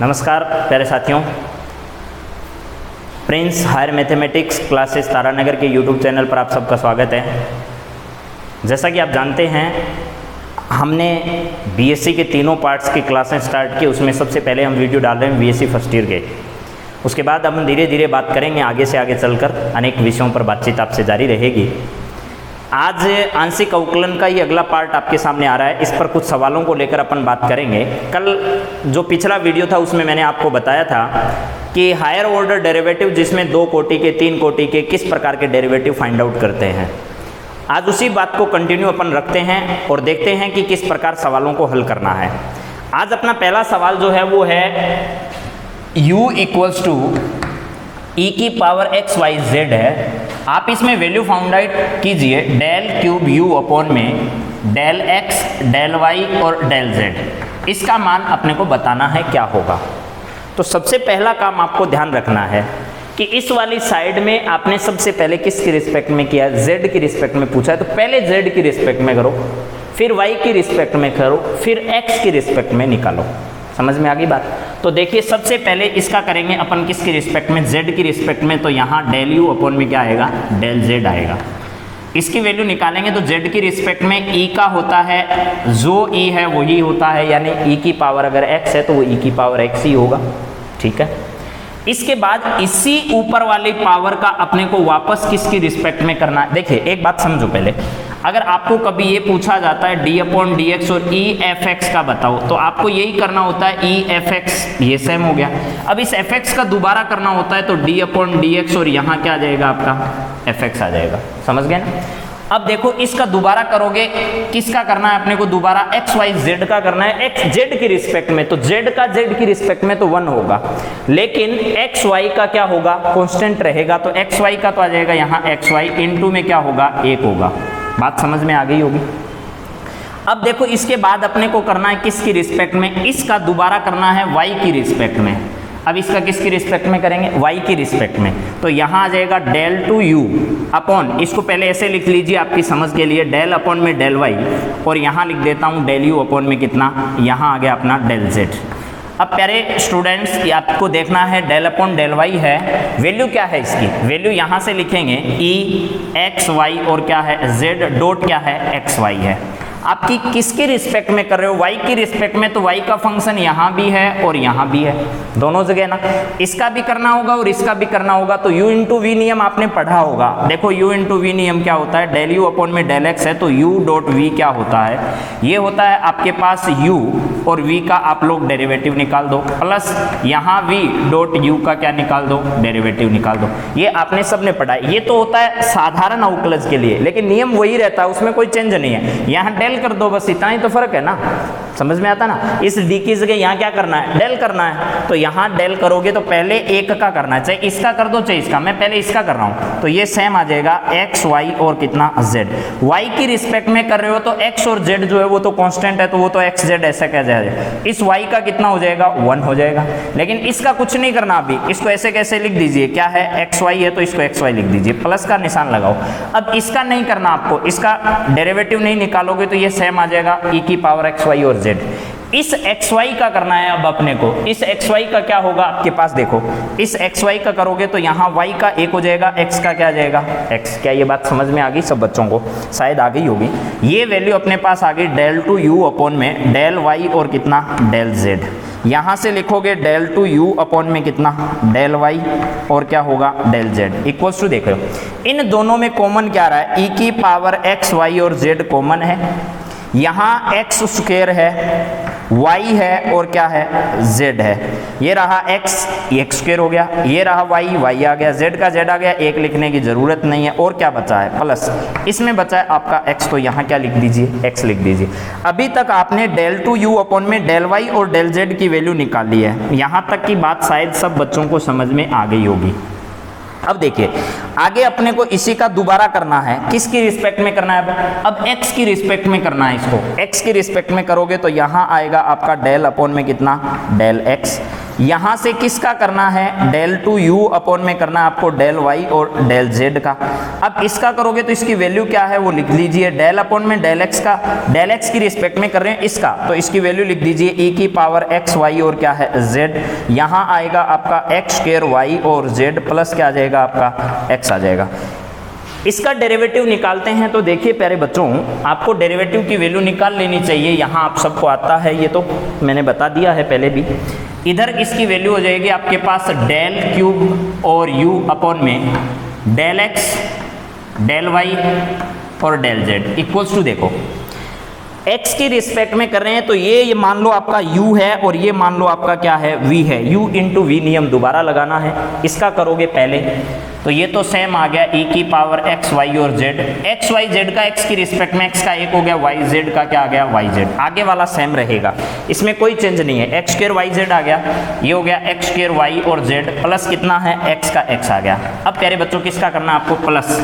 नमस्कार प्यारे साथियों, Prince higher mathematics classes Taranagar के यूट्यूब चैनल पर आप सबका स्वागत है। जैसा कि आप जानते हैं, हमने बीएससी के तीनों पार्ट्स की क्लासें स्टार्ट की। उसमें सबसे पहले हम वीडियो डाल रहे हैं बीएससी फर्स्ट ईयर के। उसके बाद हम धीरे धीरे बात करेंगे, आगे से आगे चलकर अनेक विषयों पर बातचीत आपसे जारी रहेगी। आज आंशिक अवकलन का ही अगला पार्ट आपके सामने आ रहा है। इस पर कुछ सवालों को लेकर अपन बात करेंगे। कल जो पिछला वीडियो था उसमें मैंने आपको बताया था कि हायर ऑर्डर डेरिवेटिव, जिसमें 2 कोटि के 3 कोटि के किस प्रकार के डेरिवेटिव फाइंड आउट करते हैं। आज उसी बात को कंटिन्यू अपन रखते हैं और देखते हैं कि किस प्रकार सवालों को हल करना है। आज अपना पहला सवाल जो है वो है u इक्वल्स टू ई की पावर एक्स वाई जेड है। आप इसमें वैल्यू फाउंड आउट कीजिए, डेल क्यूब यू अपॉन में डेल एक्स, डेल वाई और डेल जेड। इसका मान अपने को बताना है क्या होगा। तो सबसे पहला काम आपको ध्यान रखना है कि इस वाली साइड में आपने सबसे पहले किसकी रिस्पेक्ट में किया है, जेड की रिस्पेक्ट में पूछा है, तो पहले जेड की रिस्पेक्ट में करो, फिर वाई की रिस्पेक्ट में करो, फिर एक्स की रिस्पेक्ट में निकालो। समझ में आ गई बात। तो देखिए, सबसे पहले इसका करेंगे अपन किसकी रिस्पेक्ट में, जेड की रिस्पेक्ट में। तो यहाँ डेल यू अपॉन में क्या आएगा, डेल जेड आएगा। इसकी वैल्यू निकालेंगे तो जेड की रिस्पेक्ट में ई का होता है, जो ई है वही होता है, यानी ई की पावर अगर एक्स है तो वो ई की पावर एक्स ही होगा। ठीक है। इसके बाद इसी ऊपर वाली पावर का अपने को वापस किसकी रिस्पेक्ट में करना है। देखिए, एक बात समझो पहले, अगर आपको कभी ये पूछा जाता है डी अपॉन डी एक्स और ई एफ एक्स का बताओ, तो आपको यही करना होता है, ई एफ एक्स ये सेम हो गया। अब इस एफ एक्स का दोबारा करना होता है तो डी अपॉन डी एक्स और यहाँ क्या आ जाएगा, आपका एफ एक्स आ जाएगा। समझ गए ना। अब देखो, इसका दोबारा करोगे, किसका करना है अपने को दोबारा, एक्स वाई जेड का करना है, एक्स जेड की रिस्पेक्ट में। तो जेड का जेड की रिस्पेक्ट में तो 1 होगा, लेकिन एक्स वाई का क्या होगा, कांस्टेंट रहेगा। तो एक्स वाई का तो आ जाएगा यहाँ एक्स वाई, इनटू में क्या होगा, 1 होगा। बात समझ में आ गई होगी। अब देखो, इसके बाद अपने को करना है किसकी रिस्पेक्ट में, इसका दोबारा करना है वाई की रिस्पेक्ट में। अब इसका किसकी रिस्पेक्ट में करेंगे, वाई की रिस्पेक्ट में। तो यहाँ आ जाएगा डेल टू यू अपॉन, इसको पहले ऐसे लिख लीजिए आपकी समझ के लिए, डेल अपॉन में डेल वाई, और यहाँ लिख देता हूँ डेल यू अपॉन में कितना, यहाँ आ गया अपना डेल जेड। अब प्यारे स्टूडेंट्स, आपको देखना है डेल अपॉन डेल वाई है, वैल्यू क्या है इसकी, वैल्यू यहाँ से लिखेंगे ई एक्स वाई और क्या है जेड डॉट क्या है, एक्स वाई है। आपकी किसकी रिस्पेक्ट में कर रहे हो, वाई की रिस्पेक्ट में। तो वाई का फंक्शन यहाँ भी है और यहाँ भी है, दोनों जगह ना। इसका भी करना होगा और इसका भी करना होगा। तो u इंटू वी नियम आपने पढ़ा होगा। देखो, u इंटू वी नियम क्या होता है, डेल यू अपॉन में डेल एक्स है, तो u डॉट वी क्या होता है, ये होता है आपके पास u और v का आप लोग डेरिवेटिव निकाल दो, प्लस यहाँ v डॉट u का क्या निकाल दो, डेरिवेटिव निकाल दो। ये आपने सबने पढ़ा है। ये तो होता है साधारण अवकलज के लिए, लेकिन नियम वही रहता है, उसमें कोई चेंज नहीं है। यहाँ डेल कर दो, बस इतना ही तो फर्क है ना। समझ में आता ना। इस डी की जगह यहाँ क्या करना है, डेल करना है। तो यहाँ डेल करोगे तो पहले एक का करना है, चाहे इसका कर दो चाहे इसका। मैं पहले इसका कर रहा हूँ, तो ये सेम आ जाएगा एक्स वाई और कितना जेड। वाई की रिस्पेक्ट में कर रहे हो तो एक्स और जेड जो है वो तो कांस्टेंट है, तो वो तो एक्स जेड ऐसा कह जाएगा। इस वाई का कितना हो जाएगा, 1 हो जाएगा। लेकिन इसका कुछ नहीं करना अभी, इसको ऐसे कैसे लिख दीजिए, क्या है एक्स वाई है तो इसको एक्स वाई लिख दीजिए, प्लस का निशान लगाओ। अब इसका नहीं करना आपको, इसका डेरिवेटिव नहीं निकालोगे तो ये सेम आ जाएगा ई की पावर एक्स वाई और जेड। इस एक्स वाई का करना है अब अपने को। इस एक्स वाई का क्या होगा आपके पास, देखो, इस एक्स वाई का करोगे तो यहाँ वाई का 1 हो जाएगा, एक्स का क्या आ जाएगा, एक्स। क्या ये बात समझ में आ गई सब बच्चों को, शायद आ गई होगी। ये वैल्यू अपने पास आ गई डेल टू यू अपॉन में डेल वाई और कितना, डेल जेड। यहाँ से लिखोगे डेल टू यू अपॉन में कितना, डेल वाई और क्या होगा, डेल जेड इक्वल्स टू, देखो इन दोनों में कॉमन क्या रहा है, ई की पावर एक्स वाई और जेड कॉमन है। यहाँ एक्स स्क्वायर है, y है और क्या है, z है। ये रहा x, एक्स स्क्वायर हो गया, ये रहा y, y आ गया, z का z आ गया, 1 लिखने की जरूरत नहीं है। और क्या बचा है, प्लस। इसमें बचा है आपका x, तो यहाँ क्या लिख दीजिए, x लिख दीजिए। अभी तक आपने डेल टू यू अपॉन में डेल y और डेल z की वैल्यू निकाल ली है। यहाँ तक की बात शायद सब बच्चों को समझ में आ गई होगी। अब देखिए, आगे अपने को इसी का दोबारा करना है, किसकी रिस्पेक्ट में करना है, अब x की रिस्पेक्ट में करना है इसको। x की रिस्पेक्ट में करोगे तो यहाँ आएगा आपका डेल अपॉन में कितना, डेल x। यहां से किसका करना है, डेल टू यू अपॉन में करना है आपको डेल वाई और डेल जेड का। अब इसका करोगे तो इसकी वैल्यू क्या है वो लिख लीजिए, डेल अपॉन में डेल एक्स का, डेल एक्स की रिस्पेक्ट में कर रहे हैं इसका, तो इसकी वैल्यू लिख दीजिए e की पावर एक्स वाई और क्या है जेड। यहां आएगा आपका एक्स स्क्वायर वाई और जेड प्लस क्या आ जाएगा आपका एक्स आ जाएगा। इसका डेरिवेटिव निकालते हैं तो देखिए प्यारे बच्चों, आपको डेरिवेटिव की वैल्यू निकाल लेनी चाहिए। यहाँ आप सबको आता है, ये तो मैंने बता दिया है पहले भी। इधर इसकी वैल्यू हो जाएगी आपके पास डेल क्यूब और u अपॉन में डेल एक्स डेल वाई और डेल जेड इक्वल्स टू, देखो x की रिस्पेक्ट में कर रहे हैं तो ये मान लो आपका u है और ये मान लो आपका क्या है v है, u इंटू वी नियम दोबारा लगाना है। इसका करोगे पहले तो ये तो सेम आ गया e की पावर x y और z, x y z का x की रिस्पेक्ट में x का एक हो गया, y z का क्या आ गया y z, आगे वाला सेम रहेगा, इसमें कोई चेंज नहीं है। x स्क्वायर y z आ गया, ये हो गया x स्क्वायर y और z प्लस कितना है x का x आ गया। अब प्यारे बच्चों किसका करना है आपको प्लस,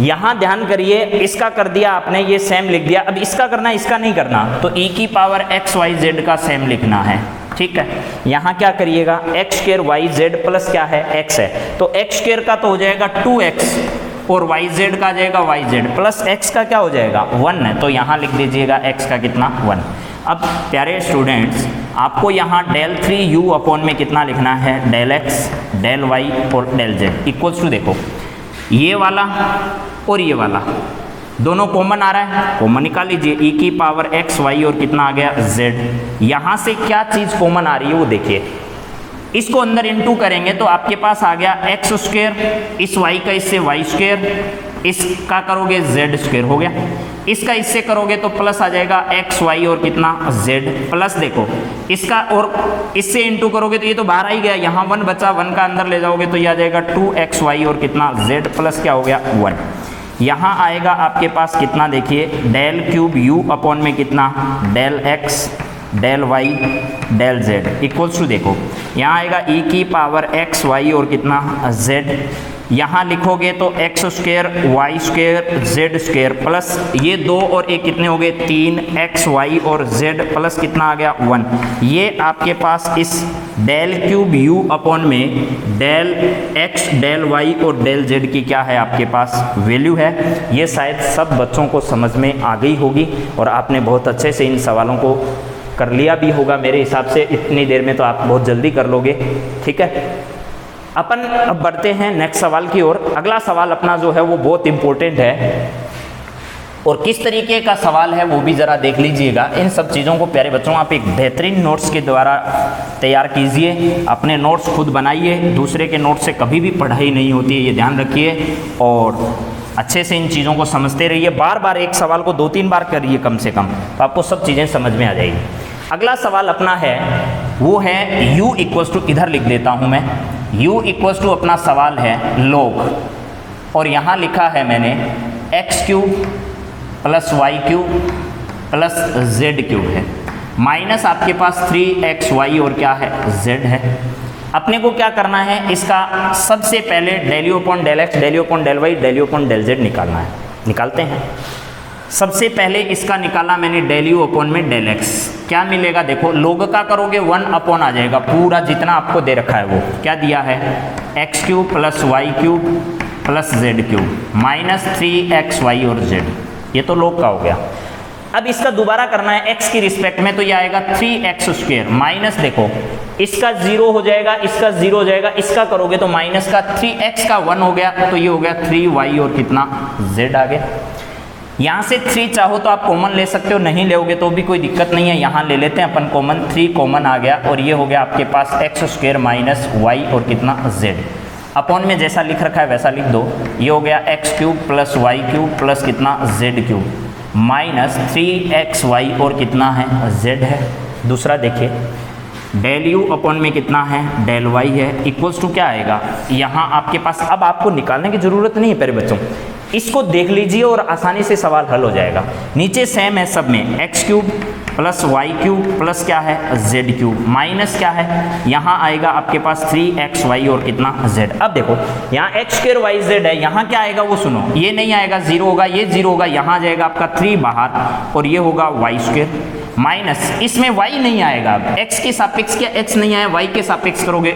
यहां ध्यान करिए इसका कर दिया आपने, ये सेम लिख दिया। अब इसका करना है, इसका नहीं करना, तो e की पावर x y z का सेम लिखना है, ठीक है। यहाँ क्या करिएगा X square Y Z plus क्या है x है, तो x स्क्वायर का तो हो जाएगा 2x और वाई जेड का आ जाएगा वाई जेड प्लस x का क्या हो जाएगा 1 है, तो यहाँ लिख दीजिएगा x का कितना 1। अब प्यारे स्टूडेंट्स आपको यहाँ डेल 3u अपॉन में कितना लिखना है, डेल x डेल y और डेल z इक्वल्स टू, देखो ये वाला और ये वाला दोनों कॉमन आ रहा है, कॉमन निकाल लीजिए e की पावर x y और कितना आ गया z। यहाँ से क्या चीज़ कॉमन आ रही है वो देखिए, इसको अंदर इनटू करेंगे तो आपके पास आ गया एक्स स्क्वायर, इस y का इससे y स्क्वायर, इसका करोगे z स्क्वायर हो गया, इसका इससे करोगे तो प्लस आ जाएगा एक्स वाई और कितना z प्लस, देखो इसका और इससे इनटू करोगे तो ये तो बाहर ही गया, यहाँ 1 बचा, 1 का अंदर ले जाओगे तो ये आ जाएगा 2xy और कितना z प्लस क्या हो गया 1। यहाँ आएगा आपके पास कितना, देखिए डेल क्यूब u अपॉन में कितना del x del y del z equals to, देखो यहाँ आएगा e की पावर x y और कितना z, यहाँ लिखोगे तो X square Y square Z square plus ये 2 और 1 कितने हो गए 3 एक्स वाई और जेड प्लस कितना आ गया 1। ये आपके पास इस डेल क्यूब u अपॉन में डेल x डेल y और डेल z की क्या है आपके पास वैल्यू है। ये शायद सब बच्चों को समझ में आ गई होगी और आपने बहुत अच्छे से इन सवालों को कर लिया भी होगा मेरे हिसाब से, इतनी देर में तो आप बहुत जल्दी कर लोगे, ठीक है। अपन अब बढ़ते हैं नेक्स्ट सवाल की ओर। अगला सवाल अपना जो है वो बहुत इंपॉर्टेंट है और किस तरीके का सवाल है वो भी ज़रा देख लीजिएगा। इन सब चीज़ों को प्यारे बच्चों आप एक बेहतरीन नोट्स के द्वारा तैयार कीजिए, अपने नोट्स खुद बनाइए, दूसरे के नोट्स से कभी भी पढ़ाई नहीं होती है, ये ध्यान रखिए और अच्छे से इन चीज़ों को समझते रहिए। बार बार एक सवाल को 2-3 बार करिए कम से कम, तो आपको सब चीज़ें समझ में आ जाएगी। अगला सवाल अपना है वो है u इक्वल्स टू, इधर लिख देता हूँ मैं, u इक्वल्स टू अपना सवाल है log और यहाँ लिखा है मैंने X cube plus Y cube plus Z cube है, माइनस आपके पास 3xy और क्या है z है। अपने को क्या करना है, इसका सबसे पहले del you upon del x del you upon del Y del you upon del Z निकालना है। निकालते हैं। सबसे पहले इसका निकाला मैंने डेल यू अपॉन में डेल एक्स, क्या मिलेगा देखो, लोग का करोगे 1 अपॉन आ जाएगा, पूरा जितना आपको दे रखा है वो क्या दिया है X cube plus Y cube plus Z cube minus 3xy और z, ये तो लोग का हो गया। अब इसका दोबारा करना है x की रिस्पेक्ट में, तो ये आएगा 3x स्क्वायर माइनस, देखो इसका 0 हो जाएगा, इसका 0 हो जाएगा, इसका करोगे तो माइनस का 3x का 1 हो गया, तो ये हो गया 3y और कितना z आ गया। यहाँ से 3 चाहो तो आप कॉमन ले सकते हो, नहीं लोगे तो भी कोई दिक्कत नहीं है, यहाँ ले लेते हैं अपन कॉमन, 3 कॉमन आ गया और ये हो गया आपके पास एक्स स्क्वायर माइनस वाई और कितना z। अपॉन में जैसा लिख रखा है वैसा लिख दो, ये हो गया X cube plus Y cube plus कितना z क्यूब माइनस 3xy और कितना है z है। दूसरा देखिए डेल यू अपॉन में कितना है डेल y है, इक्वल्स टू क्या आएगा, यहाँ आपके पास अब आपको निकालने की ज़रूरत नहीं है प्यारे बच्चों, इसको देख लीजिए और आसानी से सवाल हल हो जाएगा। नीचे सेम है सब में, X cube plus Y cube plus क्या है जेड क्यूब माइनस क्या है, यहाँ आएगा आपके पास 3xy और कितना z। अब देखो यहाँ एक्स स्क्वायर वाई जेड है, यहाँ क्या आएगा वो सुनो, ये नहीं आएगा 0 होगा, ये 0 होगा, यहाँ आ जाएगा आपका 3 बाहर और ये होगा वाई स्क्वायर। माइनस इसमें y नहीं आएगा, अब x के सापेक्ष क्या x नहीं आया, y के सापेक्ष करोगे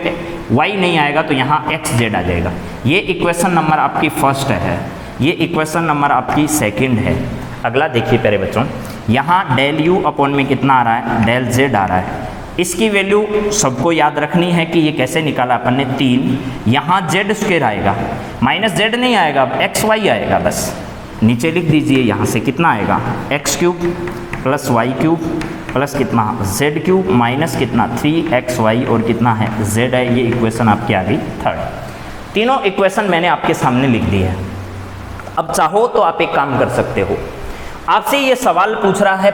y नहीं आएगा तो यहाँ xz आ जाएगा। ये इक्वेशन नंबर आपकी फर्स्ट है, ये इक्वेशन नंबर आपकी सेकंड है। अगला देखिए प्यारे बच्चों, यहाँ डेल u अपॉन में कितना आ रहा है, डेल z आ रहा है। इसकी वैल्यू सबको याद रखनी है कि ये कैसे निकाला अपन ने, 3, यहाँ z स्क्वायर आएगा, माइनस z नहीं आएगा, अब एक्स वाई आएगा, बस नीचे लिख दीजिए। यहाँ से कितना आएगा, X cube plus Y cube plus कितना z क्यूब माइनस कितना 3xy और कितना है z है। ये इक्वेशन आपकी आ गई थर्ड। तीनों इक्वेशन मैंने आपके सामने लिख दी है। अब चाहो तो आप एक काम कर सकते हो, आपसे ये सवाल पूछ रहा है,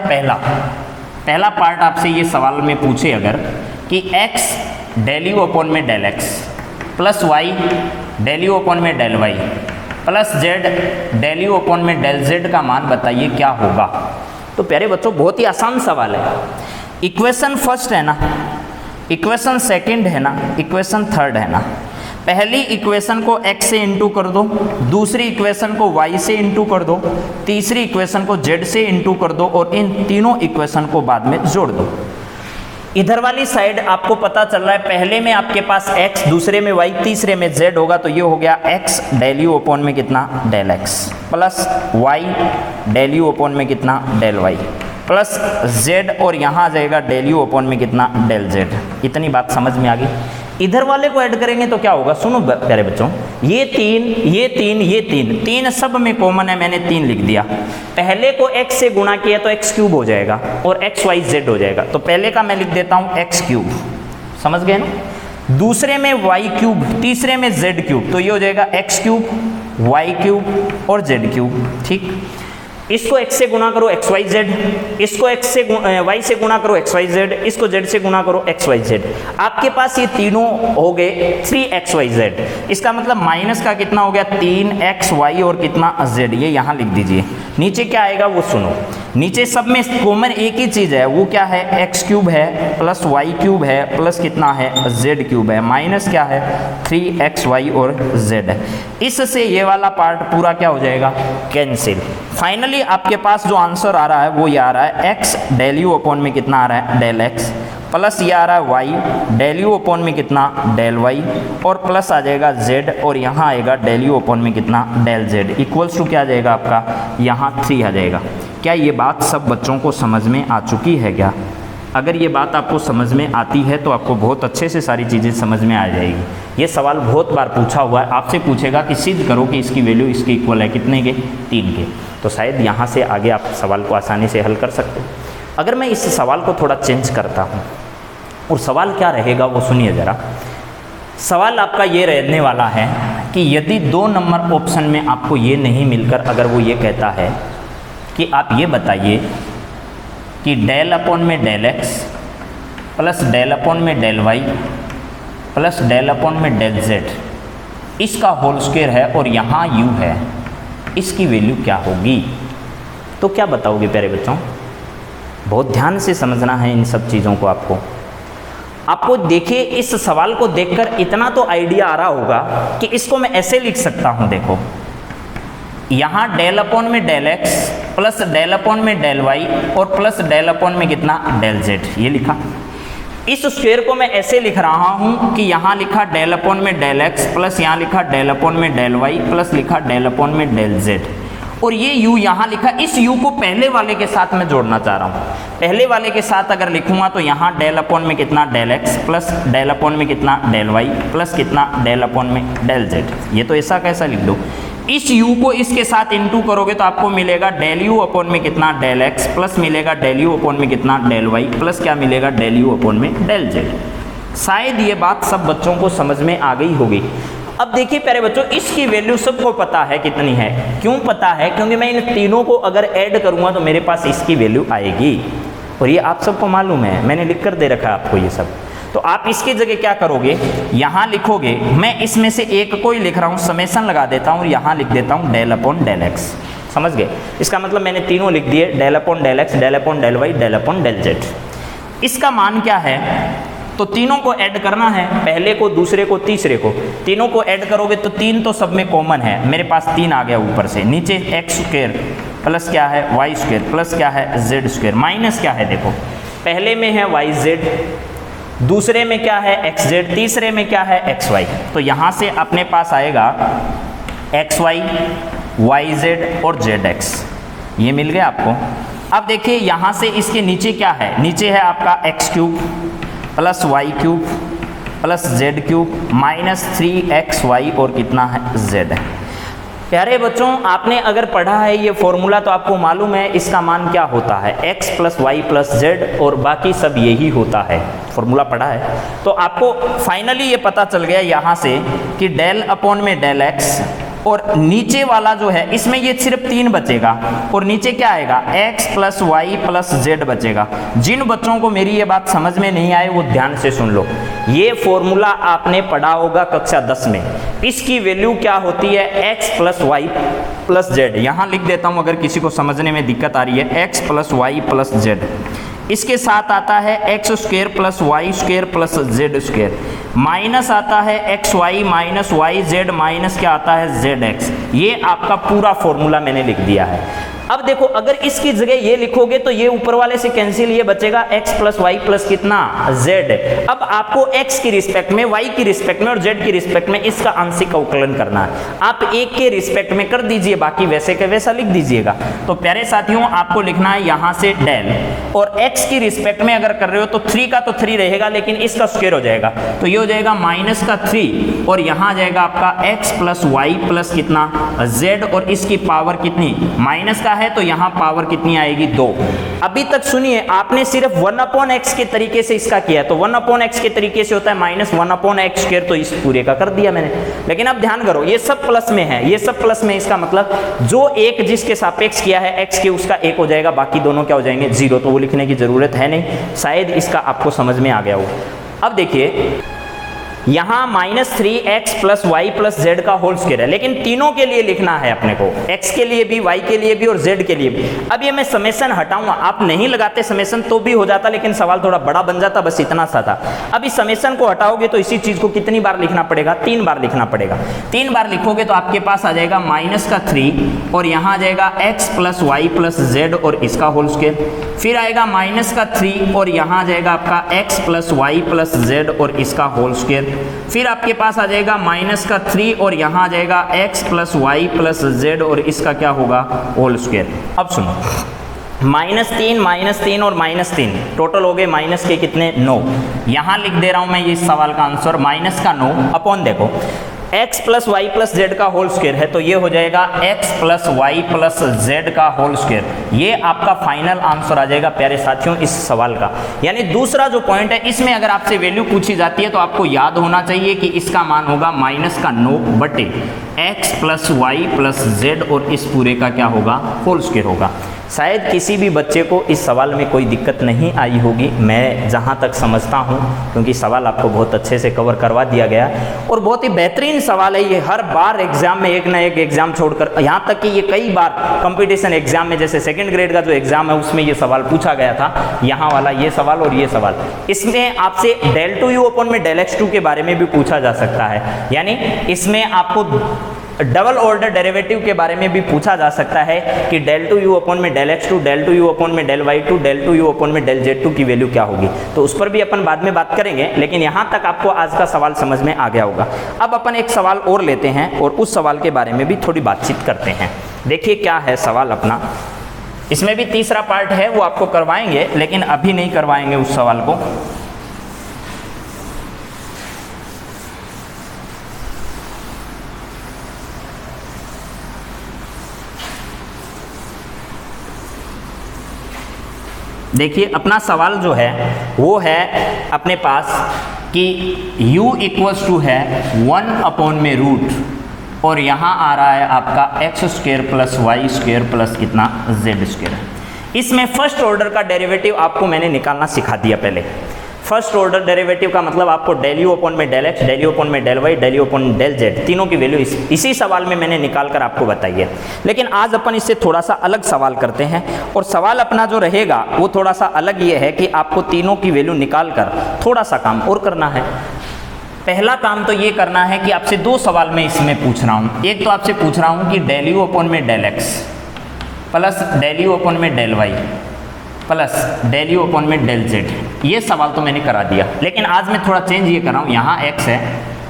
पहला पार्ट आपसे ये सवाल में पूछे अगर कि x डेल यू अपॉन में del x plus y del you upon में del y plus z del you upon में डेल z का मान बताइए क्या होगा। तो प्यारे बच्चों बहुत ही आसान सवाल है। इक्वेशन फर्स्ट है ना, इक्वेशन सेकंड है ना, इक्वेशन थर्ड है ना। पहली इक्वेशन को x से इंटू कर दो, दूसरी इक्वेशन को y से इंटू कर दो, तीसरी इक्वेशन को z से इंटू कर दो और इन तीनों इक्वेशन को बाद में जोड़ दो। इधर वाली साइड आपको पता चल रहा है, पहले में आपके पास x, दूसरे में y, तीसरे में z होगा, तो ये हो गया x डेल यू अपॉन में कितना del x plus y del you upon में कितना डेल y प्लस z और यहाँ आ जाएगा डेल यू अपॉन में कितना डेल z। इतनी बात समझ में आ गई। इधर वाले को ऐड करेंगे तो क्या होगा, सुनो प्यारे बच्चों, ये तीन ये तीन ये तीन, तीन सब में कॉमन है, मैंने 3 लिख दिया। पहले को x से गुणा किया तो x क्यूब हो जाएगा और x y z हो जाएगा, तो पहले का मैं लिख देता हूँ x क्यूब, समझ गए ना। दूसरे में y क्यूब, तीसरे में z क्यूब, तो ये हो जाएगा x क्यूब y क्यूब और z क्यूब। ठीक, इसको x से गुणा करो x y z, इसको x से y से गुणा करो x y z, इसको z से गुणा करो x y z। आपके पास ये तीनों हो गए 3xyz। इसका मतलब माइनस का कितना हो गया 3xy और कितना z, ये यहाँ लिख दीजिए। नीचे क्या आएगा वो सुनो, नीचे सब में कॉमन एक ही चीज़ है, वो क्या है, x क्यूब है प्लस y क्यूब है प्लस कितना है z क्यूब है, माइनस क्या है 3xy और z है। इससे ये वाला पार्ट पूरा क्या हो जाएगा, कैंसिल। फाइनली आपके पास जो आंसर आ रहा है वो ये आ रहा है x डेल यू अपॉन में कितना आ रहा है डेल x प्लस ये आ रहा है y डेल यू अपॉन में कितना डेल y और प्लस आ जाएगा z और यहाँ आएगा डेल यू अपॉन में कितना डेल z इक्वल्स टू क्या आ जाएगा आपका, यहाँ 3 आ जाएगा। क्या ये बात सब बच्चों को समझ में आ चुकी है क्या? अगर ये बात आपको समझ में आती है तो आपको बहुत अच्छे से सारी चीज़ें समझ में आ जाएगी। ये सवाल बहुत बार पूछा हुआ है, आपसे पूछेगा कि सिद्ध करो कि इसकी वैल्यू इसके इक्वल है, कितने के 3 के, तो शायद यहाँ से आगे आप सवाल को आसानी से हल कर सकते हो। अगर मैं इस सवाल को थोड़ा चेंज करता हूँ, और सवाल क्या रहेगा वो सुनिए ज़रा। सवाल आपका ये रहने वाला है कि यदि 2 नंबर ऑप्शन में आपको ये नहीं मिलकर अगर वो ये कहता है कि आप ये बताइए कि डेल अपॉन में del x plus del upon में del y plus del upon में डेल z, इसका होल स्क्वायर है और यहाँ u है, इसकी वैल्यू क्या होगी, तो क्या बताओगे प्यारे बच्चों? बहुत ध्यान से समझना है इन सब चीज़ों को। आपको देखिए इस सवाल को देखकर इतना तो आइडिया आ रहा होगा कि इसको मैं ऐसे लिख सकता हूँ। देखो यहाँ डेल अपॉन में del x plus del upon में डेल y और प्लस डेल अपॉन में कितना डेल z, ये लिखा। इस स्क्वायर को मैं ऐसे लिख रहा हूँ कि यहाँ लिखा डेल अपॉन में डेल x प्लस यहाँ लिखा डेल अपॉन में डेल y प्लस लिखा डेल अपॉन में डेल z, और ये u यहाँ लिखा। इस u को पहले वाले के साथ मैं जोड़ना चाह रहा हूँ। पहले वाले के साथ अगर लिखूंगा तो यहाँ डेल अपॉन में कितना del x plus del upon में कितना डेल y प्लस कितना डेल अपॉन में डेल z, ये तो ऐसा कैसा लिख दो। इस u को इसके साथ इंटू करोगे तो आपको मिलेगा डेल u अपॉन में कितना डेल x प्लस मिलेगा डेल u अपॉन में कितना डेल y प्लस क्या मिलेगा डेल u अपॉन में डेल z। शायद ये बात सब बच्चों को समझ में आ गई होगी। अब देखिए प्यारे बच्चों, इसकी वैल्यू सबको पता है कितनी है। क्यों पता है? क्योंकि मैं इन तीनों को अगर ऐड करूंगा तो मेरे पास इसकी वैल्यू आएगी, और ये आप सबको मालूम है, मैंने लिख कर दे रखा है आपको ये सब। तो आप इसकी जगह क्या करोगे, यहाँ लिखोगे, मैं इसमें से एक को ही लिख रहा हूँ, समेसन लगा देता हूँ और यहाँ लिख देता हूँ डेल अपॉन डेल x। समझ गए? इसका मतलब मैंने तीनों लिख दिए, del upon del x, del upon del y, del upon del z। इसका मान क्या है, तो तीनों को ऐड करना है, पहले को, दूसरे को, तीसरे को। तीनों को ऐड करोगे तो 3 तो सब में कॉमन है, मेरे पास 3 आ गया ऊपर से, नीचे x स्क्वायर प्लस क्या है वाई स्क्वायर प्लस क्या है जेड स्क्वायर माइनस क्या है, देखो पहले में है वाई जेड, दूसरे में क्या है एक्स जेड, तीसरे में क्या है एक्स वाई। तो यहाँ से अपने पास आएगा एक्स वाई, वाई जेड और जेड एक्स, ये मिल गया आपको। अब देखिए यहाँ से इसके नीचे क्या है, नीचे है आपका X cube plus Y cube plus Z cube minus 3xy और कितना है z है। प्यारे बच्चों, आपने अगर पढ़ा है ये फॉर्मूला तो आपको मालूम है इसका मान क्या होता है, x plus Y plus Z और बाकी सब यही होता है, फॉर्मूला पढ़ा है। तो आपको फाइनली ये पता चल गया यहाँ से कि डेल अपॉन में डेल x और नीचे वाला जो है इसमें ये सिर्फ 3 बचेगा और नीचे क्या आएगा x plus Y plus Z बचेगा। जिन बच्चों को मेरी ये बात समझ में नहीं आए वो ध्यान से सुन लो, ये फॉर्मूला आपने पढ़ा होगा कक्षा 10 में। इसकी वैल्यू क्या होती है x plus Y plus Z, यहाँ लिख देता हूँ अगर किसी को समझने में दिक्कत आ रही है, x plus Y plus Z. इसके साथ आता है X square plus Y square plus Z square, minus आता है X Y minus Y Z minus क्या आता है जेड एक्स। ये आपका पूरा फॉर्मूला मैंने लिख दिया है। अब देखो अगर इसकी जगह ये लिखोगे तो ये ऊपर वाले से कैंसिल, ये बचेगा x प्लस वाई प्लस कितना z। अब आपको x की रिस्पेक्ट में, y की रिस्पेक्ट में और z की रिस्पेक्ट में इसका आंशिक अवकलन करना है। आप एक के रिस्पेक्ट में कर दीजिए, बाकी वैसे के वैसा लिख दीजिएगा। तो प्यारे साथियों आपको लिखना है यहाँ से डेल, और x की रिस्पेक्ट में अगर कर रहे हो तो 3 का तो 3 रहेगा लेकिन इसका स्क्वायर हो जाएगा, तो ये हो जाएगा माइनस का 3 और यहाँ आ जाएगा आपका x प्लस वाई प्लस कितना z और इसकी पावर कितनी माइनस का है तो यहाँ पावर कितनी आएगी 2। अभी तक सुनिए, आपने सिर्फ 1/x के तरीके से इसका किया, तो 1/x के तरीके से होता है माइनस 1/x स्क्वायर, तो इस पूरे का कर दिया मैंने। लेकिन अब ध्यान करो ये सब प्लस में है, ये सब प्लस में, इसका मतलब जो एक जिसके सापेक्ष किया है x के उसका 1 हो जाएगा, बाकी दोनों क्या हो जाएंगे 0। तो वो लिखने की जरूरत है नहीं, शायद इसका आपको समझ में आ गया हो। अब देखिए यहाँ minus 3x plus Y plus Z का होल स्क्वायर है, लेकिन तीनों के लिए लिखना है अपने को, x के लिए भी, y के लिए भी और z के लिए भी। अब ये मैं समेशन हटाऊंगा, आप नहीं लगाते समेशन तो भी हो जाता, लेकिन सवाल थोड़ा बड़ा बन जाता, बस इतना सा था। अब इस समेशन को हटाओगे तो इसी चीज को कितनी बार लिखना पड़ेगा, 3 बार लिखना पड़ेगा। 3 बार लिखोगे तो आपके पास आ जाएगा माइनस का 3 और यहाँ आ जाएगा x plus Y plus Z और इसका होल स्क्वायर, फिर आएगा माइनस का 3 और यहाँ आ जाएगा आपका x plus Y plus Z और इसका होल स्क्वायर, फिर आपके पास आ जाएगा माइनस का 3 और यहाँ आ जाएगा x plus Y plus Z और इसका क्या होगा होल स्क्वायर। अब सुनो, -3 और -3 टोटल हो गए माइनस के कितने 9। यहाँ लिख दे रहा हूँ मैं ये सवाल का आंसर, माइनस का 9 अपॉन देखो x plus Y plus Z का होल स्क्वायर है, तो ये हो जाएगा x plus Y plus Z का होल स्क्वायर। ये आपका फाइनल आंसर आ जाएगा प्यारे साथियों इस सवाल का। यानी दूसरा जो पॉइंट है, इसमें अगर आपसे वैल्यू पूछी जाती है तो आपको याद होना चाहिए कि इसका मान होगा माइनस का 9 बटे x plus Y plus Z और इस पूरे का क्या होगा होल स्क्वायर होगा। शायद किसी भी बच्चे को इस सवाल में कोई दिक्कत नहीं आई होगी, मैं जहाँ तक समझता हूँ, क्योंकि सवाल आपको बहुत अच्छे से कवर करवा दिया गया और बहुत ही बेहतरीन सवाल है ये। हर बार एग्जाम में एक ना एक एग्जाम छोड़कर, यहाँ तक कि ये कई बार कंपटीशन एग्जाम में, जैसे सेकंड ग्रेड का जो एग्जाम है उसमें ये सवाल पूछा गया था, यहाँ वाला ये सवाल और ये सवाल। इसमें आपसे डेल टू यू अपॉन में डेल x2 के बारे में भी पूछा जा सकता है, यानी इसमें आपको डबल ऑर्डर डेरिवेटिव के बारे में भी पूछा जा सकता है कि डेल टू यू अपॉन में del x2, del two u upon में del y2, del two u upon में डेल z2 की वैल्यू क्या होगी, तो उस पर भी अपन बाद में बात करेंगे। लेकिन यहाँ तक आपको आज का सवाल समझ में आ गया होगा। अब अपन एक सवाल और लेते हैं और उस सवाल के बारे में भी थोड़ी बातचीत करते हैं। देखिए क्या है सवाल अपना, इसमें भी तीसरा पार्ट है, वो आपको करवाएंगे लेकिन अभी नहीं करवाएंगे उस सवाल को। देखिए अपना सवाल जो है वो है अपने पास कि u इक्वल्स टू है 1 अपॉन में रूट और यहाँ आ रहा है आपका X square plus Y square plus कितना जेड स्क्वायर। इसमें फर्स्ट ऑर्डर का डेरिवेटिव आपको मैंने निकालना सिखा दिया पहले। फर्स्ट ऑर्डर डेरिवेटिव का मतलब आपको डेल यू अपॉन में del x, del you upon में del Y, del you upon del z, तीनों की वैल्यू इसी सवाल में मैंने निकाल कर आपको बताई है। लेकिन आज अपन इससे थोड़ा सा अलग सवाल करते हैं और सवाल अपना जो रहेगा वो थोड़ा सा अलग ये है कि आपको तीनों की वैल्यू निकाल कर थोड़ा सा काम और करना है। पहला काम तो ये करना है कि आपसे 2 सवाल मैं इसमें पूछ रहा हूँ। एक तो आपसे पूछ रहा हूँ कि डेल यू अपॉन में del x plus del you upon में del y plus del you upon में डेल जेड। ये सवाल तो मैंने करा दिया, लेकिन आज मैं थोड़ा चेंज ये कर रहा हूँ, यहाँ x है,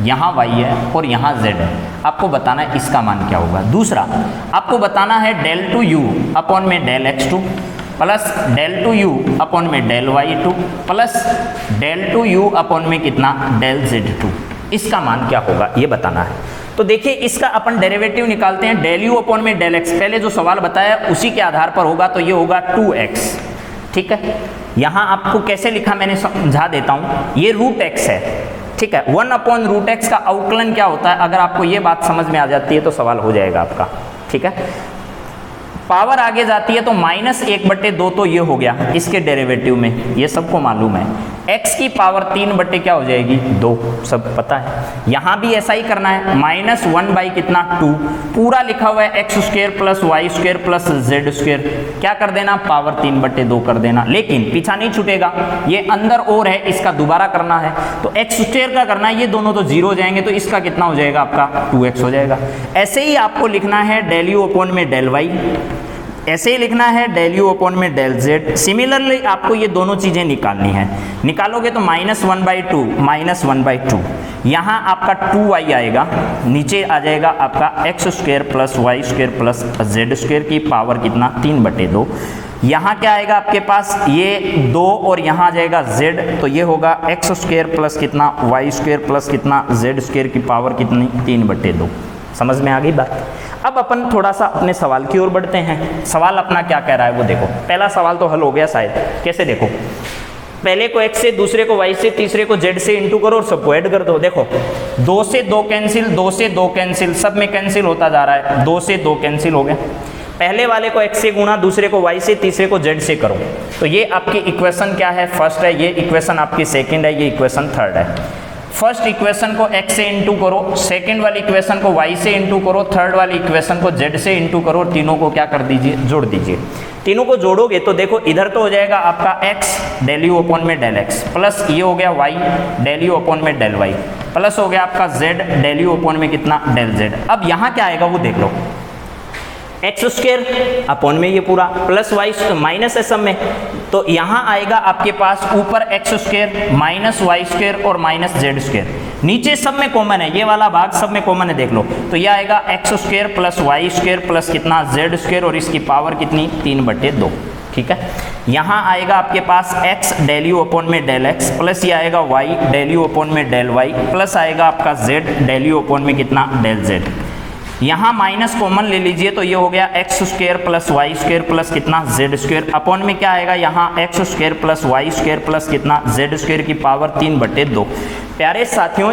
यहाँ y है और यहाँ z है। आपको बताना है इसका मान क्या होगा। दूसरा आपको बताना है डेल टू यू अपॉन में del x2 plus del two u upon में del y2 plus del two u upon में कितना डेल z2। इसका मान क्या होगा ये बताना है। तो देखिए इसका अपन डेरिवेटिव निकालते हैं। डेल यू अपॉन में डेल x, पहले जो सवाल बताया उसी के आधार पर होगा, तो ये होगा 2x। ठीक है, यहाँ आपको कैसे लिखा मैंने समझा देता हूँ। ये रूट x है, ठीक है। 1 अपॉन रूट x का अवकलन क्या होता है, अगर आपको ये बात समझ में आ जाती है तो सवाल हो जाएगा आपका। ठीक है, पावर आगे जाती है तो -1/2 तो ये हो गया इसके डेरिवेटिव में, ये सबको मालूम है। x की पावर 3 क्या हो जाएगी 2, सब पता है। यहाँ भी ऐसा ही करना है, -1 कितना 2, पूरा लिखा हुआ है x² plus y² plus z², क्या कर देना पावर 3/2 कर देना। लेकिन पीछा नहीं छूटेगा, ये अंदर और है, इसका दोबारा करना है तो x² का करना है, ये दोनों तो 0 हो जाएंगे तो इसका कितना हो जाएगा आपका 2x हो जाएगा। ऐसे ही आपको लिखना है डेल यू अपॉन में डेल वाई, ऐसे ही लिखना है डेल यू अपॉन में डेल जेड। सिमिलरली आपको ये दोनों चीज़ें निकालनी है, निकालोगे तो -1/2 यहाँ आपका 2y आएगा, नीचे आ जाएगा आपका x² plus y² plus z² की पावर कितना 3/2। यहाँ क्या आएगा आपके पास ये 2 और यहाँ आ जाएगा z, तो ये होगा x² प्लस कितना y² प्लस कितना z² की पावर कितनी 3/2। समझ में आ गई बात। अब अपन थोड़ा सा अपने सवाल की ओर बढ़ते हैं। सवाल अपना क्या कह रहा है वो देखो। पहला सवाल तो हल हो गया शायद, कैसे देखो, पहले को x से, दूसरे को y से, तीसरे को z से इंटू करो और सबको ऐड कर दो। देखो 2 से 2 कैंसिल, 2 से 2 कैंसिल, सब में कैंसिल होता जा रहा है, 2 से 2 कैंसिल हो गए। पहले वाले को x से गुणा, दूसरे को y से, तीसरे को z से करो, तो ये आपकी इक्वेशन क्या है, फर्स्ट है, ये इक्वेशन आपकी सेकेंड है, ये इक्वेशन थर्ड है। फर्स्ट इक्वेशन को x से इंटू करो, सेकंड वाली इक्वेशन को y से इंटू करो, थर्ड वाली इक्वेशन को z से इंटू करो, तीनों को क्या कर दीजिए जोड़ दीजिए। तीनों को जोड़ोगे तो देखो इधर तो हो जाएगा आपका x डेल यू अपॉन में डेल x प्लस ये हो गया y डेल यू अपॉन में डेल y प्लस हो गया आपका z डेल यू अपॉन में कितना डेल z। अब यहाँ क्या आएगा वो देख लो, x² अपॉन में ये पूरा प्लस y माइनस है सब में, तो यहाँ आएगा आपके पास ऊपर x² माइनस y² और माइनस z², नीचे सब में कॉमन है, ये वाला भाग सब में कॉमन है देख लो, तो ये आएगा x² प्लस y² प्लस कितना z² और इसकी पावर कितनी 3/2। ठीक है, यहाँ आएगा आपके पास x डेल यू अपॉन में डेल x प्लस ये आएगा y डेल यू अपॉन में डेल y प्लस आएगा आपका z डेल यू अपॉन में कितना डेल z। यहाँ माइनस कॉमन ले लीजिए तो ये हो गया x² प्लस y² प्लस कितना z² अपॉन में क्या आएगा यहाँ x² प्लस y² प्लस कितना z² की पावर 3/2। प्यारे साथियों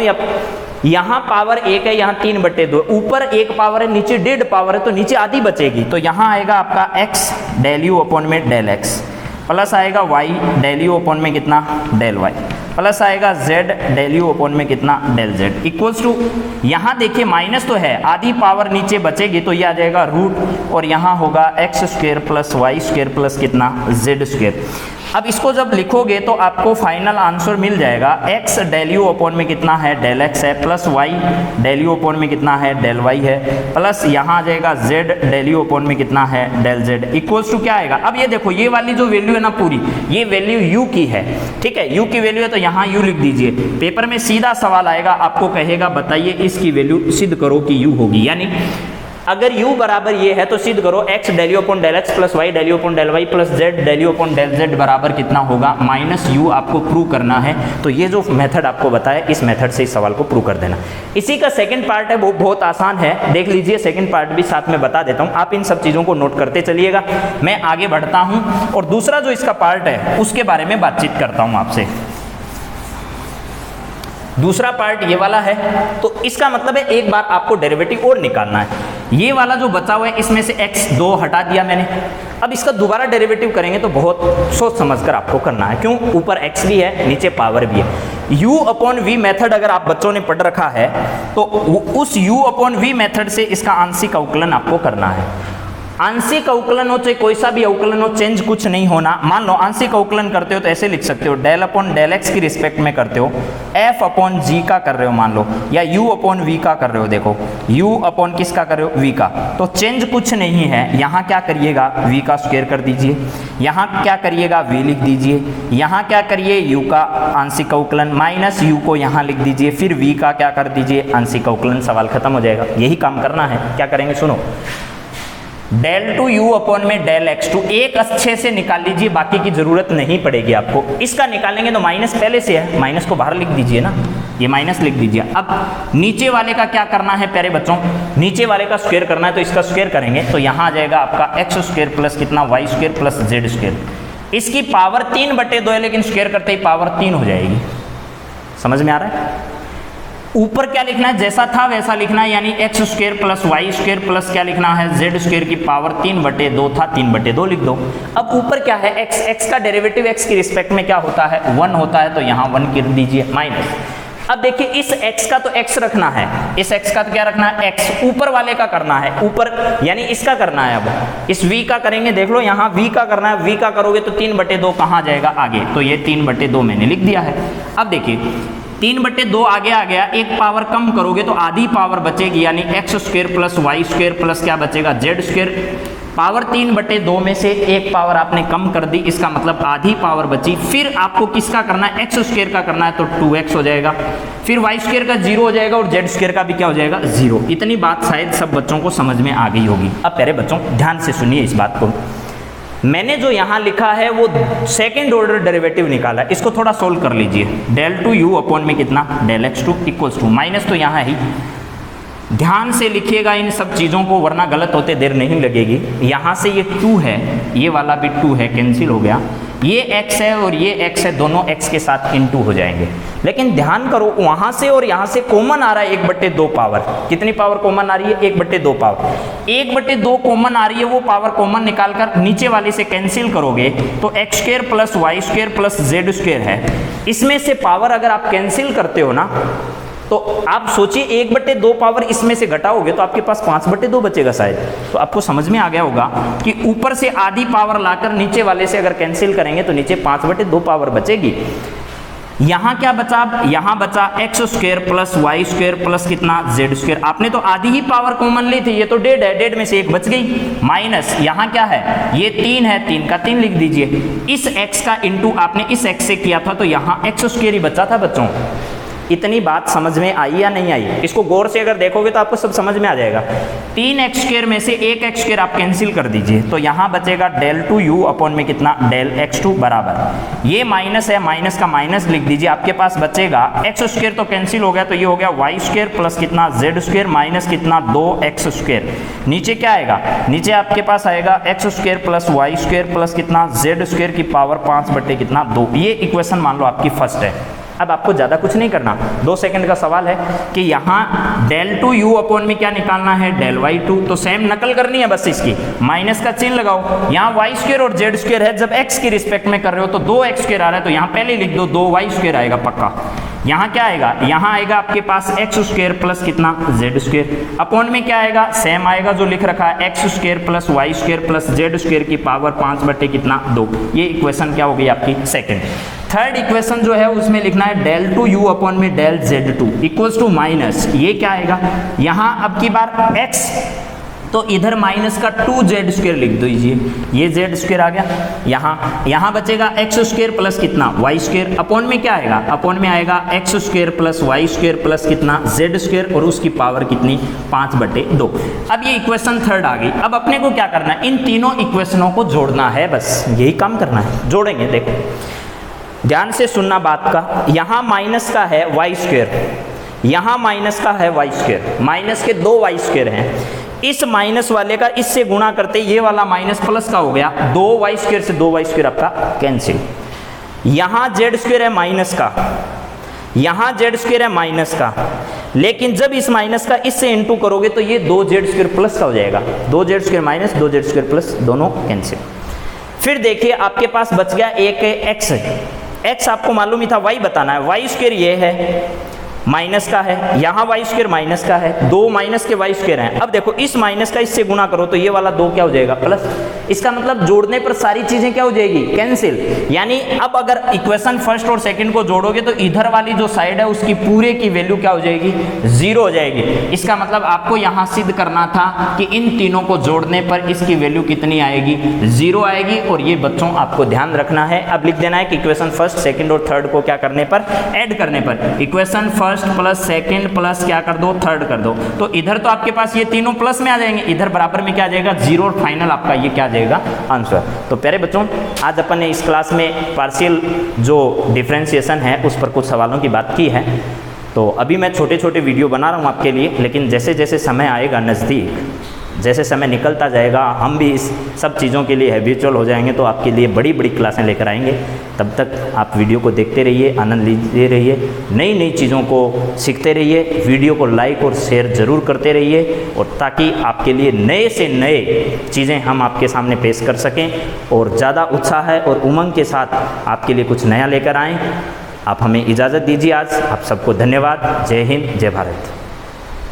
यहाँ पावर 1 है, यहाँ 3/2, ऊपर 1 पावर है, नीचे 1.5 पावर है, तो नीचे आधी बचेगी, तो यहाँ आएगा आपका x डेल यू अपॉन में डेल x प्लस आएगा y डेल यू अपॉन में कितना डेल y प्लस आएगा z डेल यू अपॉन में कितना डेल z इक्वल्स टू, यहाँ देखिए माइनस तो है, आधी पावर नीचे बचेगी तो ये आ जाएगा रूट और यहाँ होगा x² प्लस y² प्लस कितना z²। अब इसको जब लिखोगे तो आपको फाइनल आंसर मिल जाएगा x डेल यू अपॉन में कितना है डेल x है plus y del you upon में कितना है डेल y है प्लस यहाँ आ जाएगा z डेल यू अपॉन में कितना है डेल z इक्वल्स टू क्या आएगा। अब ये देखो ये वाली जो वैल्यू है ना पूरी, ये वैल्यू u की है, ठीक है, u की वैल्यू है तो यहाँ u लिख दीजिए। पेपर में सीधा सवाल आएगा, आपको कहेगा बताइए इसकी वैल्यू सिद्ध करो कि u होगी, यानी अगर u बराबर ये है तो सिद्ध करो x del you upon del x plus y del you upon del y plus z del you upon del z बराबर कितना होगा माइनस u, आपको प्रूव करना है। तो ये जो मेथड आपको बताया इस मेथड से इस सवाल को प्रूव कर देना। इसी का सेकंड पार्ट है, वो बहुत आसान है, देख लीजिए, सेकंड पार्ट भी साथ में बता देता हूँ, आप इन सब चीज़ों को नोट करते चलिएगा। मैं आगे बढ़ता हूँ और दूसरा जो इसका पार्ट है उसके बारे में बातचीत करता हूँ आपसे। दूसरा पार्ट ये वाला है, तो इसका मतलब है एक बार आपको डेरिवेटिव और निकालना है। ये वाला जो बचा हुआ है इसमें से x2 हटा दिया मैंने, अब इसका दोबारा डेरिवेटिव करेंगे तो बहुत सोच समझकर आपको करना है, क्यों, ऊपर x भी है नीचे पावर भी है। u अपॉन v मेथड अगर आप बच्चों ने पढ़ रखा है तो उस u अपॉन v मेथड से इसका आंशिक अवकलन आपको करना है। आंशिक अवकलन हो चाहे कोई सा भी अवकलन हो, चेंज कुछ नहीं होना। मान लो आंशिक अवकलन करते हो तो ऐसे लिख सकते हो, डेल अपॉन डेल एक्स की रिस्पेक्ट में करते हो, एफ अपॉन जी का कर रहे हो मान लो, या यू अपॉन वी का कर रहे हो। देखो यू अपॉन किसका कर रहे हो, वी का। तो चेंज कुछ नहीं है। यहाँ क्या करिएगा, वी का स्क्वायर कर दीजिए, यहाँ क्या करिएगा, वी लिख दीजिए, यहाँ क्या करिए, यू का आंशिक अवकलन माइनस यू को यहाँ लिख दीजिए, फिर वी का क्या कर दीजिए, आंशिक अवकलन। सवाल खत्म हो जाएगा। यही काम करना है। क्या करेंगे सुनो, डेल टू यू अपॉन में डेल एक्स टू एक अच्छे से निकाल लीजिए, बाकी की जरूरत नहीं पड़ेगी आपको। इसका निकालेंगे तो माइनस पहले से है, माइनस को बाहर लिख दीजिए ना, ये माइनस लिख दीजिए। अब नीचे वाले का क्या करना है प्यारे बच्चों, नीचे वाले का स्क्वायर करना है, तो इसका स्क्वायर करेंगे तो यहाँ आ जाएगा आपका एक्स स्क्वायर प्लस कितना, Y square plus Z square. इसकी पावर 3/2 है, लेकिन स्क्वायर करते ही पावर 3 हो जाएगी। समझ में आ रहा है। ऊपर क्या लिखना है, जैसा था वैसा लिखना है, यानी X square plus Y square plus क्या लिखना है, जेड स्क्वायर की पावर 3/2 था, 3/2 लिख दो। अब ऊपर क्या है, एक्स, एक्स का डेरिवेटिव एक्स की रिस्पेक्ट में क्या होता है, 1 होता है, तो यहाँ 1 कर दीजिए माइनस। अब देखिए इस x का तो x रखना है, इस x का तो क्या रखना है, x। ऊपर वाले का करना है, ऊपर यानी इसका करना है। अब इस v का करेंगे, देख लो यहाँ v का करना है, v का करोगे तो 3/2 कहाँ जाएगा, आगे, तो ये 3/2 मैंने लिख दिया है। अब देखिए 3/2 आगे आ गया, एक पावर कम करोगे तो आधी पावर बचेगी, यानी X square plus Y square plus क्या बचेगा, जेड स्क्वायर। पावर 3/2 में से एक पावर आपने कम कर दी, इसका मतलब आधी पावर बची। फिर आपको किसका करना है, एक्स स्क्वायर का करना है, तो 2x हो जाएगा, फिर वाई स्क्वायर का 0 हो जाएगा, और जेड स्क्वायर का भी क्या हो जाएगा, 0। इतनी बात शायद सब बच्चों को समझ में आ गई होगी। अब प्यारे बच्चों ध्यान से सुनिए इस बात को, मैंने जो यहाँ लिखा है वो सेकेंड ऑर्डर डेरिवेटिव निकाला है, इसको थोड़ा सोल्व कर लीजिए। डेल टू यू अपॉन में कितना, del X to equals to, minus तो यहाँ ही, ध्यान से लिखिएगा इन सब चीज़ों को, वरना गलत होते देर नहीं लगेगी। यहाँ से ये 2 है, ये वाला भी 2 है, कैंसिल हो गया, ये x है और ये x है, दोनों x के साथ इनटू हो जाएंगे। लेकिन ध्यान करो वहाँ से और यहाँ से कॉमन आ रहा है 1/2 पावर। कितनी पावर कॉमन आ रही है, 1/2 पावर। 1/2 कॉमन आ रही है, वो पावर कॉमन निकाल कर नीचे वाले से कैंसिल करोगे तो X square plus Y square plus Z square है। इसमें से पावर अगर आप कैंसिल करते हो ना, तो आप सोचिए 1/2 पावर इसमें से घटाओगे तो आपके पास 5/2 बचेगा शायद। तो आपको समझ में आ गया होगा कि ऊपर से आधी पावर लाकर नीचे वाले से अगर कैंसिल करेंगे तो नीचे 5/2 पावर बचेगी। यहाँ क्या बचा, यहाँ बचा X square plus Y square plus कितना, जेड स्क्वायर। आपने तो आधी ही पावर कॉमन ली थी, ये तो डेढ़ है, डेढ़ में से 1 बच गई, माइनस यहाँ क्या है, ये 3 है, 3 का 3 लिख दीजिए। इस x का इंटू आपने इस x से किया था, तो यहाँ एक्स स्क्वायर ही बचा था बच्चों। इतनी बात समझ में आई या नहीं आई, इसको गौर से अगर देखोगे तो आपको सब समझ में आ जाएगा। 3x स्क्वायर में से 1x स्क्वायर आप कैंसिल कर दीजिए, तो यहाँ बचेगा डेल टू यू अपॉन में कितना, डेल x2 बराबर, ये माइनस है, माइनस का माइनस लिख दीजिए, आपके पास बचेगा x स्क्वायर तो कैंसिल हो गया, तो ये हो गया वाई स्क्वायर प्लस कितना, जेड स्क्वायर माइनस कितना, 2x स्क्वायर। नीचे क्या आएगा, नीचे आपके पास आएगा x square plus Y square plus कितना, जेड स्क्वायर की पावर 5/2। ये इक्वेशन मान लो आपकी फर्स्ट है। अब आपको ज़्यादा कुछ नहीं करना, 2 सेकंड का सवाल है कि यहाँ डेल टू यू अपॉन में क्या निकालना है, डेल वाई टू। तो सेम नकल करनी है बस, इसकी माइनस का चिन्ह लगाओ। यहाँ वाई स्क्वायर और जेड स्क्वायर है, जब एक्स की रिस्पेक्ट में कर रहे हो तो 2x स्क्वायर आ रहा है, तो यहाँ पहले लिख दो 2y स्क्वायर आएगा पक्का। यहाँ क्या आएगा, यहाँ आएगा आपके पास एक्स स्क्वायर प्लस कितना, जेड स्क्वायर, अपॉन में क्या आएगा, सेम आएगा जो लिख रखा है, X square plus Y square plus Z square की पावर 5/2। ये इक्वेशन क्या हो गई आपकी सेकंड। थर्ड इक्वेशन जो है उसमें लिखना है डेल टू यू अपॉन में del z two equals to minus, ये क्या आएगा, यहाँ अब की बार x, तो इधर माइनस का 2z स्क्वायर लिख दीजिए, ये z स्क्वायर आ गया। यहाँ बचेगा एक्स स्क्वायर प्लस कितना, वाई स्क्वायर, अपॉन में क्या आएगा, अपॉन में आएगा x square plus Y square plus कितना, z स्क्वायर, और उसकी पावर कितनी, 5/2। अब ये इक्वेशन थर्ड आ गई। अब अपने को क्या करना है, इन तीनों इक्वेशनों को जोड़ना है, बस यही काम करना है। जोड़ेंगे, देखो ध्यान से सुनना बात का, यहाँ माइनस का है वाई स्क्वायर, यहाँ माइनस का है वाई स्क्वायर, माइनस के 2 वाई स्क्वायर हैं। इस माइनस वाले का इससे गुणा करते ये वाला माइनस प्लस का हो गया, 2y स्क्वायर से 2y स्क्वायर आपका कैंसिल। यहाँ z स्क्वायर है माइनस का, यहाँ z स्क्वायर है माइनस का, लेकिन जब इस माइनस का इससे इंटू करोगे तो ये 2z स्क्वायर प्लस का हो जाएगा, 2z square minus 2z square plus, दोनों कैंसिल। फिर देखिए आपके पास बच गया एक x, x आपको मालूम ही था y बताना है, y स्क्वायर ये है माइनस का है, यहाँ वाई स्क्वायर माइनस का है, 2 माइनस के वाई स्क्वायर हैं। अब देखो इस माइनस का इससे गुना करो तो ये वाला 2 क्या हो जाएगा प्लस। इसका मतलब जोड़ने पर सारी चीजें क्या हो जाएगी कैंसिल। यानी अब अगर इक्वेशन फर्स्ट और सेकंड को जोड़ोगे तो इधर वाली जो साइड है उसकी पूरे की वैल्यू क्या हो जाएगी 0 हो जाएगी। इसका मतलब आपको यहाँ सिद्ध करना था कि इन तीनों को जोड़ने पर इसकी वैल्यू कितनी आएगी 0 आएगी। और ये बच्चों आपको ध्यान रखना है। अब लिख देना है कि इक्वेशन फर्स्ट सेकंड और थर्ड को क्या करने पर ऐड करने पर equation first plus second plus क्या कर दो थर्ड कर दो। तो इधर तो आपके पास ये तीनों प्लस में आ जाएंगे, इधर बराबर में क्या आ जाएगा 0 और फाइनल आपका ये क्या आ जाएगा आंसर। तो प्यारे बच्चों आज अपन ने इस क्लास में पार्शियल जो डिफरेंशिएशन है उस पर कुछ सवालों की बात की है। तो अभी मैं छोटे छोटे वीडियो बना रहा हूँ आपके लिए, लेकिन जैसे जैसे समय आएगा नज़दीक, जैसे समय निकलता जाएगा हम भी इस सब चीज़ों के लिए हैबिचुअल हो जाएंगे तो आपके लिए बड़ी बड़ी क्लासें लेकर आएंगे। तब तक आप वीडियो को देखते रहिए, आनंद लीजिए रहिए, नई नई चीज़ों को सीखते रहिए। वीडियो को लाइक और शेयर ज़रूर करते रहिए और ताकि आपके लिए नए से नए चीज़ें हम आपके सामने पेश कर सकें और ज़्यादा उत्साह है और उमंग के साथ आपके लिए कुछ नया लेकर आएँ। आप हमें इजाज़त दीजिए। आज आप सबको धन्यवाद। जय हिंद, जय भारत।